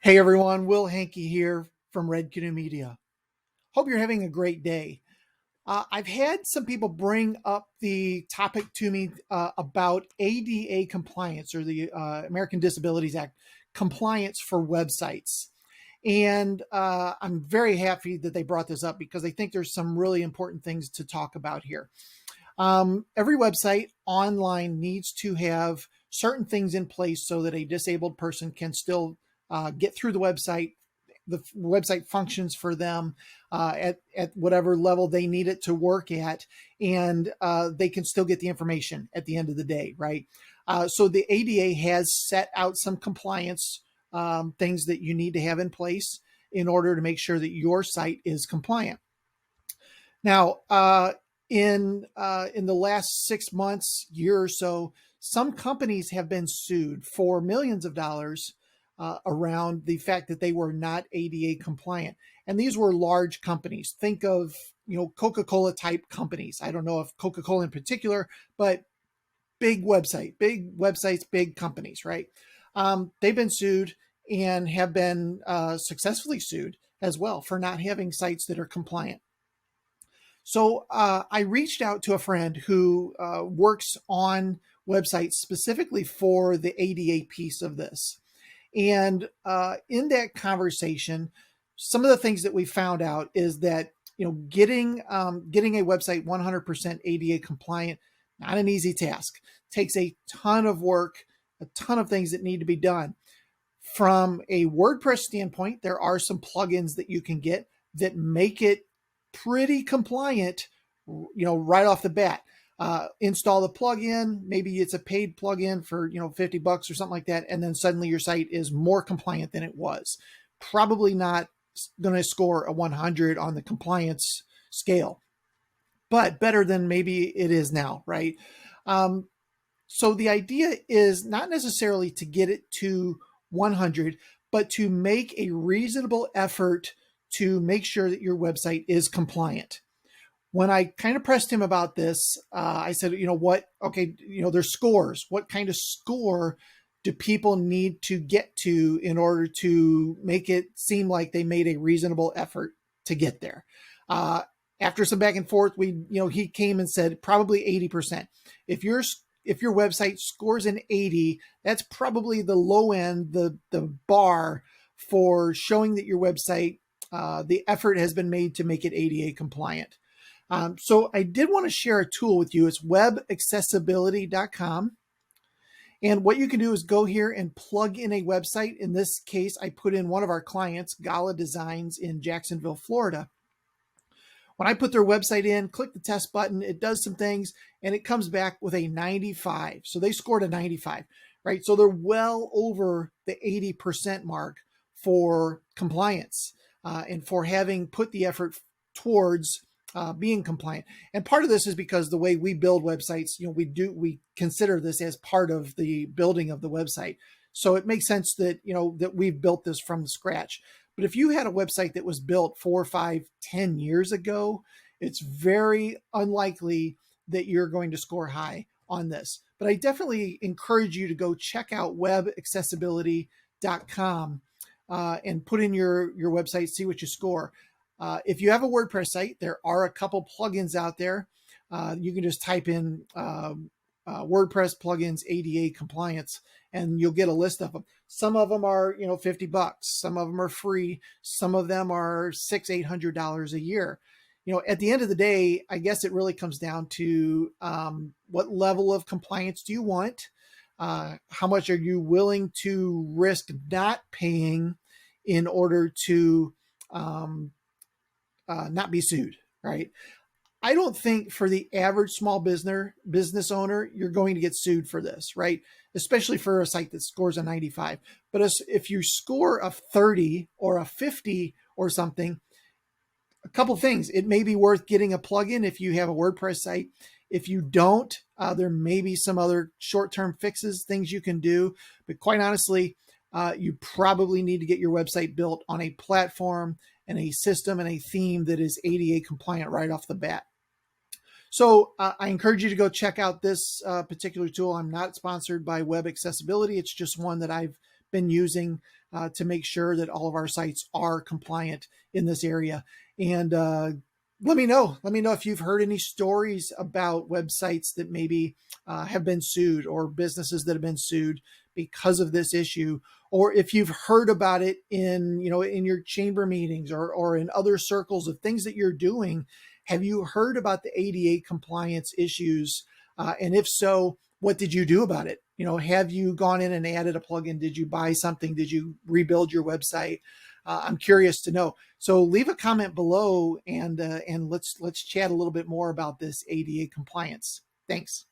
Hey everyone, Will Hankey here from Red Canoe Media. Hope you're having a great day. I've had some people bring up the topic to me about ADA compliance, or the American Disabilities Act compliance for websites. And I'm very happy that they brought this up because I think there's some really important things to talk about here. Every website online needs to have certain things in place so that a disabled person can still get through the website. The website functions for them at whatever level they need it to work at, and they can still get the information at the end of the day, right? So the ADA has set out some compliance things that you need to have in place in order to make sure that your site is compliant. Now, in the last 6 months, year or so, some companies have been sued for millions of dollars around the fact that they were not ADA compliant. And these were large companies. Think of, Coca-Cola type companies. I don't know if Coca-Cola in particular, but big websites, big companies, right? They've been sued and have been successfully sued as well for not having sites that are compliant. So I reached out to a friend who works on websites specifically for the ADA piece of this. And in that conversation, some of the things that we found out is that getting a website 100% ADA compliant, not an easy task. Takes a ton of work, a ton of things that need to be done. From a WordPress standpoint, there are some plugins that you can get that make it pretty compliant, right off the bat. Install the plugin. Maybe it's a paid plugin for, $50 or something like that. And then suddenly your site is more compliant than it was. Probably not going to score a 100 on the compliance scale, but better than maybe it is now, right? So the idea is not necessarily to get it to 100, but to make a reasonable effort to make sure that your website is compliant. When I kind of pressed him about this, I said, what? Okay, there's scores. What kind of score do people need to get to in order to make it seem like they made a reasonable effort to get there? After some back and forth, he came and said probably 80%. If your website scores an 80, that's probably the low end, the bar for showing that your website, the effort has been made to make it ADA compliant. So I did want to share a tool with you. It's webaccessibility.com. And what you can do is go here and plug in a website. In this case, I put in one of our clients, Gala Designs in Jacksonville, Florida. When I put their website in, click the test button, it does some things, and it comes back with a 95. So they scored a 95, right? So they're well over the 80% mark for compliance and for having put the effort towards being compliant. And part of this is because the way we build websites, we consider this as part of the building of the website. So it makes sense that, that we've built this from scratch. But if you had a website that was built 4, 5, 10 years ago, it's very unlikely that you're going to score high on this. But I definitely encourage you to go check out webaccessibility.com and put in your website, see what you score. If you have a WordPress site, there are a couple plugins out there. You can just type in WordPress plugins ADA compliance, and you'll get a list of them. Some of them are, $50. Some of them are free. Some of them are $600-800 a year. At the end of the day, I guess it really comes down to what level of compliance do you want? How much are you willing to risk not paying in order to not be sued, right? I don't think for the average small business owner, you're going to get sued for this, right? Especially for a site that scores a 95. But if you score a 30 or a 50 or something, a couple things. It may be worth getting a plugin if you have a WordPress site. If you don't, there may be some other short-term fixes, things you can do. But quite honestly, you probably need to get your website built on a platform and a system and a theme that is ADA compliant right off the bat. So I encourage you to go check out this particular tool. I'm not sponsored by Web Accessibility. It's just one that I've been using to make sure that all of our sites are compliant in this area. And let me know. Let me know if you've heard any stories about websites that maybe have been sued, or businesses that have been sued because of this issue, or if you've heard about it in, in your chamber meetings, or in other circles of things that you're doing. Have you heard about the ADA compliance issues? And if so, what did you do about it? Have you gone in and added a plugin? Did you buy something? Did you rebuild your website? I'm curious to know. So leave a comment below, and let's chat a little bit more about this ADA compliance. Thanks.